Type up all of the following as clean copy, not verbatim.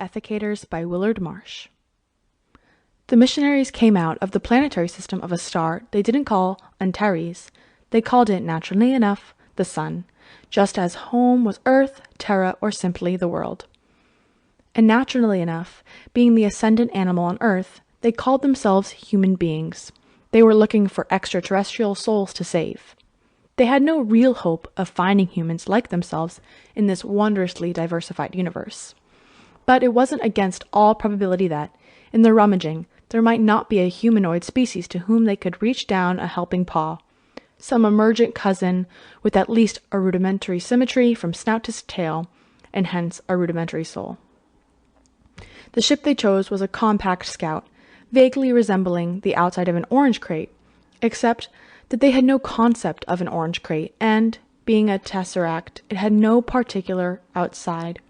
Ethicators by Willard Marsh. The missionaries came out of the planetary system of a star they didn't call Antares. They called it, naturally enough, the sun, just as home was Earth, Terra, or simply the world. And naturally enough, being the ascendant animal on Earth, they called themselves human beings. They were looking for extraterrestrial souls to save. They had no real hope of finding humans like themselves in this wondrously diversified universe. But it wasn't against all probability that, in their rummaging, there might not be a humanoid species to whom they could reach down a helping paw, some emergent cousin with at least a rudimentary symmetry from snout to tail, and hence a rudimentary soul. The ship they chose was a compact scout, vaguely resembling the outside of an orange crate, except that they had no concept of an orange crate, and, being a tesseract, it had no particular outside.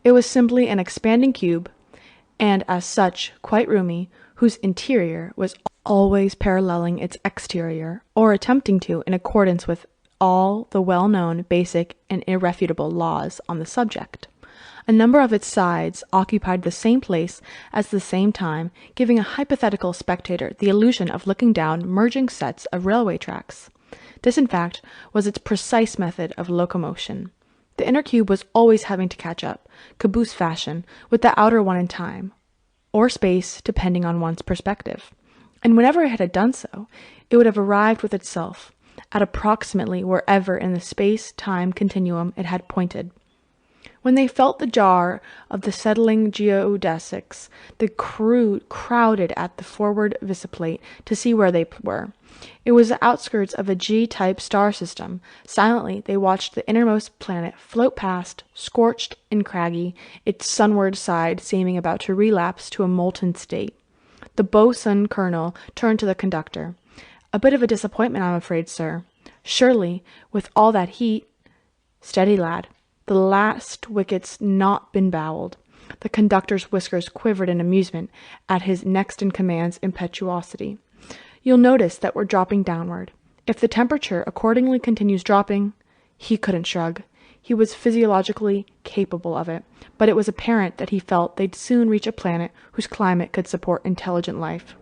It was simply an expanding cube, and as such quite roomy, whose interior was always paralleling its exterior, or attempting to in accordance with all the well-known, basic, and irrefutable laws on the subject. A number of its sides occupied the same place at the same time, giving a hypothetical spectator the illusion of looking down merging sets of railway tracks. This, in fact, was its precise method of locomotion. The inner cube was always having to catch up, caboose fashion, with the outer one in time, or space, depending on one's perspective. And whenever it had done so, it would have arrived with itself, at approximately wherever in the space-time continuum it had pointed. When they felt the jar of the settling geodesics, the crew crowded at the forward visiplate to see where they were. It was the outskirts of a G-type star system. Silently, they watched the innermost planet float past, scorched and craggy, its sunward side seeming about to relapse to a molten state. The bosun colonel turned to the conductor. "A bit of a disappointment, I'm afraid, sir. Surely, with all that heat—" "Steady, lad. The last wicket's not been bowled." The conductor's whiskers quivered in amusement at his next-in-command's impetuosity. "You'll notice that we're dropping downward. If the temperature accordingly continues dropping—" He couldn't shrug. He was physiologically capable of it, but it was apparent that he felt they'd soon reach a planet whose climate could support intelligent life.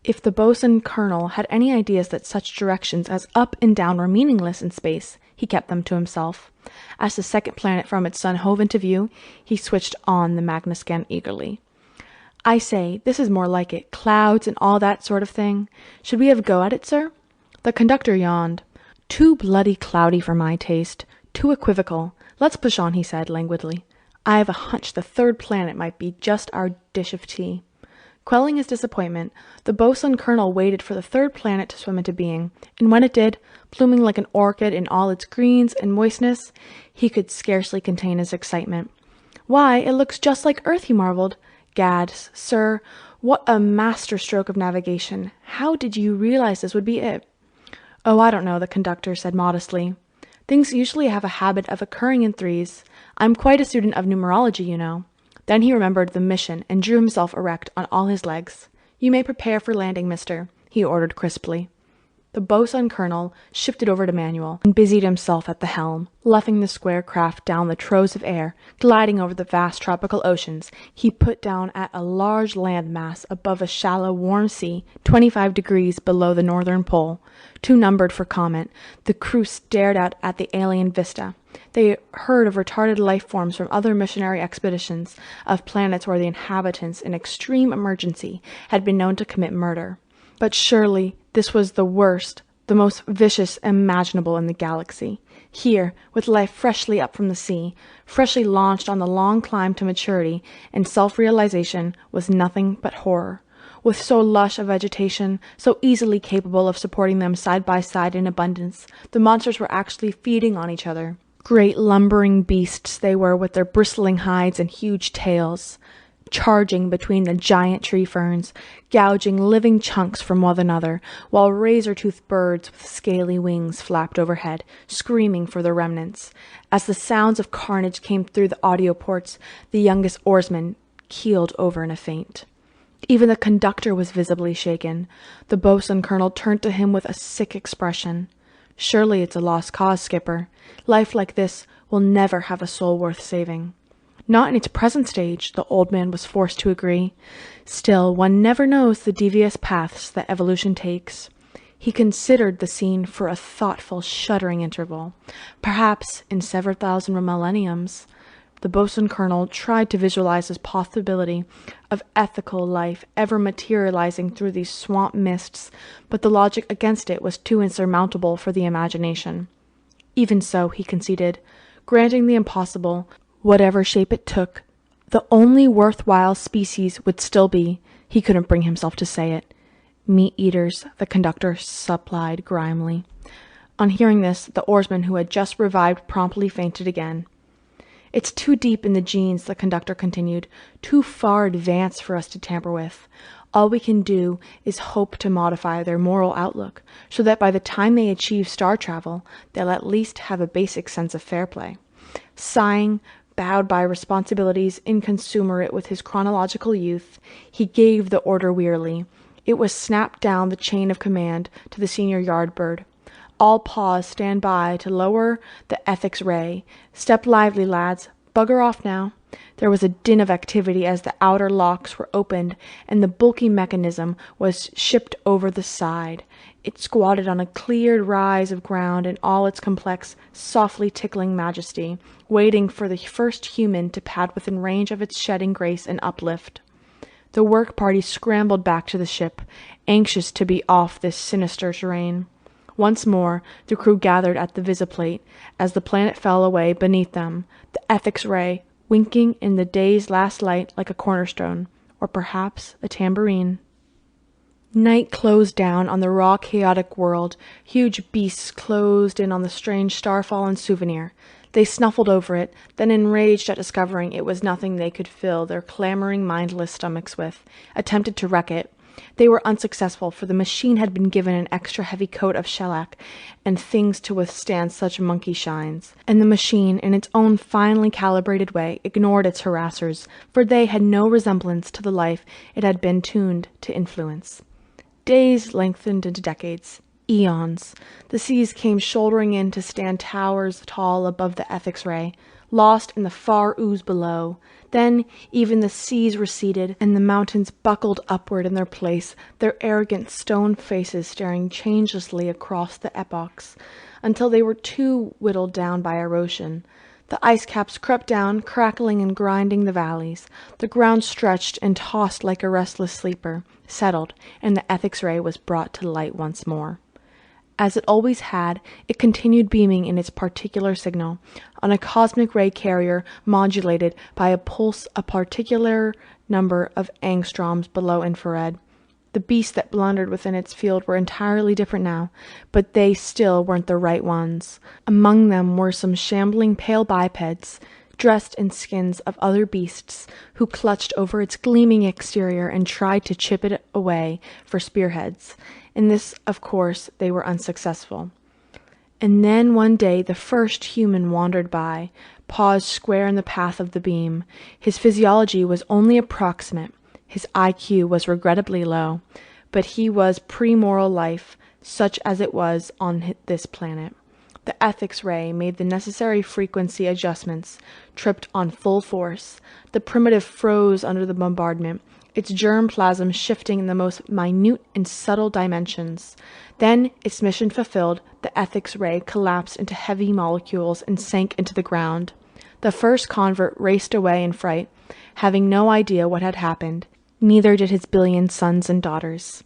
If the bosun colonel had any ideas that such directions as up and down were meaningless in space, he kept them to himself. As the second planet from its sun hove into view, he switched on the magnoscan eagerly. "I say, this is more like it. Clouds and all that sort of thing. Should we have a go at it, sir?" The conductor yawned. "Too bloody cloudy for my taste. Too equivocal. Let's push on," he said languidly. "I have a hunch the third planet might be just our dish of tea." Quelling his disappointment, the bosun colonel waited for the third planet to swim into being, and when it did, blooming like an orchid in all its greens and moistness, he could scarcely contain his excitement. "Why, it looks just like Earth," he marveled. "Gad, sir, what a master stroke of navigation! How did you realize this would be it?" "Oh, I don't know," the conductor said modestly. "Things usually have a habit of occurring in threes. I'm quite a student of numerology, you know." Then he remembered the mission and drew himself erect on all his legs. "You may prepare for landing, mister," he ordered crisply. The bosun colonel shifted over to Manuel and busied himself at the helm. Luffing the square craft down the troghs of air, gliding over the vast tropical oceans, he put down at a large land mass above a shallow, warm sea, 25 degrees below the northern pole. Too numbered for comment, the crew stared out at the alien vista. They heard of retarded life forms from other missionary expeditions, of planets where the inhabitants, in extreme emergency, had been known to commit murder. But surely this was the worst, the most vicious imaginable in the galaxy. Here, with life freshly up from the sea, freshly launched on the long climb to maturity and self-realization, was nothing but horror. With so lush a vegetation, so easily capable of supporting them side by side in abundance, the monsters were actually feeding on each other. Great lumbering beasts they were, with their bristling hides and huge tails, charging between the giant tree ferns, gouging living chunks from one another, while razor-toothed birds with scaly wings flapped overhead, screaming for their remnants. As the sounds of carnage came through the audio ports, the youngest oarsman keeled over in a faint. Even the conductor was visibly shaken. The bosun colonel turned to him with a sick expression. "Surely it's a lost cause, skipper. Life like this will never have a soul worth saving." Not in its present stage, the old man was forced to agree. Still, one never knows the devious paths that evolution takes. He considered the scene for a thoughtful, shuddering interval. Perhaps, in several thousand millenniums, the bosun colonel tried to visualize this possibility of ethical life ever materializing through these swamp mists, but the logic against it was too insurmountable for the imagination. Even so, he conceded, granting the impossible, whatever shape it took, the only worthwhile species would still be, he couldn't bring himself to say it, meat-eaters, the conductor supplied grimly. On hearing this, the oarsman who had just revived promptly fainted again. It's too deep in the genes, the conductor continued, too far advanced for us to tamper with. All we can do is hope to modify their moral outlook, so that by the time they achieve star travel, they'll at least have a basic sense of fair play. Sighing, bowed by responsibilities inconsummate with his chronological youth, he gave the order wearily. It was snapped down the chain of command to the senior yardbird. All paws stand by to lower the ethics ray. Step lively, lads. Bugger off now. There was a din of activity as the outer locks were opened and the bulky mechanism was shipped over the side. It squatted on a cleared rise of ground in all its complex, softly tickling majesty, waiting for the first human to pad within range of its shedding grace and uplift. The work party scrambled back to the ship, anxious to be off this sinister terrain. Once more, the crew gathered at the visiplate as the planet fell away beneath them, the ethics ray winking in the day's last light like a cornerstone, or perhaps a tambourine. Night closed down on the raw, chaotic world. Huge beasts closed in on the strange star-fallen souvenir. They snuffled over it, then enraged at discovering it was nothing they could fill their clamoring, mindless stomachs with, attempted to wreck it. They were unsuccessful, for the machine had been given an extra heavy coat of shellac and things to withstand such monkey shines, and the machine, in its own finely calibrated way, ignored its harassers, for they had no resemblance to the life it had been tuned to influence. Days lengthened into decades, eons. The seas came shouldering in to stand towers tall above the ethics ray, lost in the far ooze below. Then even the seas receded, and the mountains buckled upward in their place, their arrogant stone faces staring changelessly across the epochs, until they were too whittled down by erosion. The ice caps crept down, crackling and grinding the valleys. The ground stretched and tossed like a restless sleeper, settled, and the ethics ray was brought to light once more. As it always had, it continued beaming in its particular signal, on a cosmic ray carrier modulated by a pulse a particular number of angstroms below infrared. The beasts that blundered within its field were entirely different now, but they still weren't the right ones. Among them were some shambling pale bipeds, dressed in skins of other beasts, who clutched over its gleaming exterior and tried to chip it away for spearheads. In this, of course, they were unsuccessful. And then one day the first human wandered by, paused square in the path of the beam. His physiology was only approximate. His IQ was regrettably low, but he was pre-moral life, such as it was on this planet. The ethics ray made the necessary frequency adjustments, tripped on full force. The primitive froze under the bombardment, its germ plasm shifting in the most minute and subtle dimensions. Then, its mission fulfilled, the ethics ray collapsed into heavy molecules and sank into the ground. The first convert raced away in fright, having no idea what had happened. Neither did his billion sons and daughters.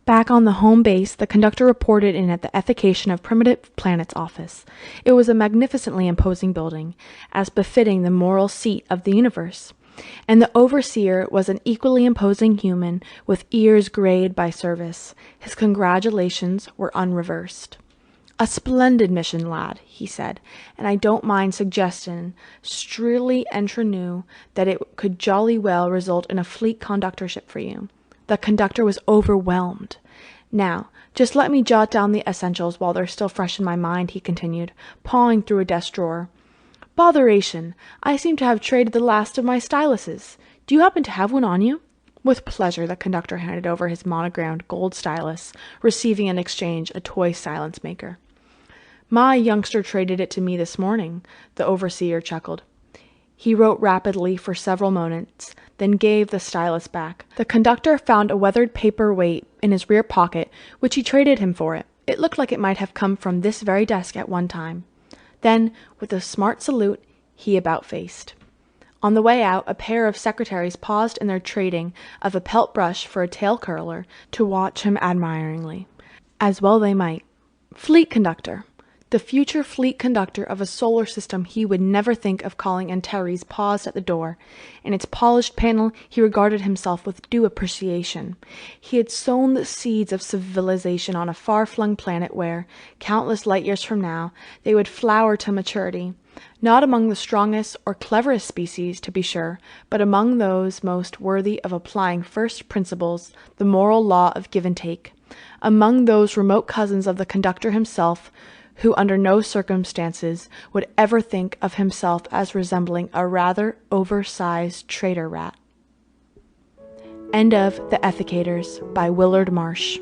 Back on the home base, the conductor reported in at the Ethication of Primitive Planet's office. It was a magnificently imposing building, as befitting the moral seat of the universe. And the overseer was an equally imposing human, with ears grayed by service. His congratulations were unreversed. "A splendid mission, lad," he said, "and I don't mind suggesting, strictly entre nous, that it could jolly well result in a fleet conductorship for you." The conductor was overwhelmed. "Now, just let me jot down the essentials while they're still fresh in my mind," he continued, pawing through a desk drawer. "Botheration! I seem to have traded the last of my styluses. Do you happen to have one on you?" With pleasure, the conductor handed over his monogrammed gold stylus, receiving in exchange a toy silence maker. "My youngster traded it to me this morning," the overseer chuckled. He wrote rapidly for several moments, then gave the stylus back. The conductor found a weathered paper weight in his rear pocket, which he traded him for it. It looked like it might have come from this very desk at one time. Then, with a smart salute, he about-faced. On the way out, a pair of secretaries paused in their trading of a pelt brush for a tail curler to watch him admiringly. As well they might. Fleet conductor. The future fleet conductor of a solar system he would never think of calling Antares paused at the door. In its polished panel he regarded himself with due appreciation. He had sown the seeds of civilization on a far-flung planet where, countless light years from now, they would flower to maturity. Not among the strongest or cleverest species, to be sure, but among those most worthy of applying first principles, the moral law of give and take. Among those remote cousins of the conductor himself, who under no circumstances would ever think of himself as resembling a rather oversized trader rat. End of The Ethicators by Willard Marsh.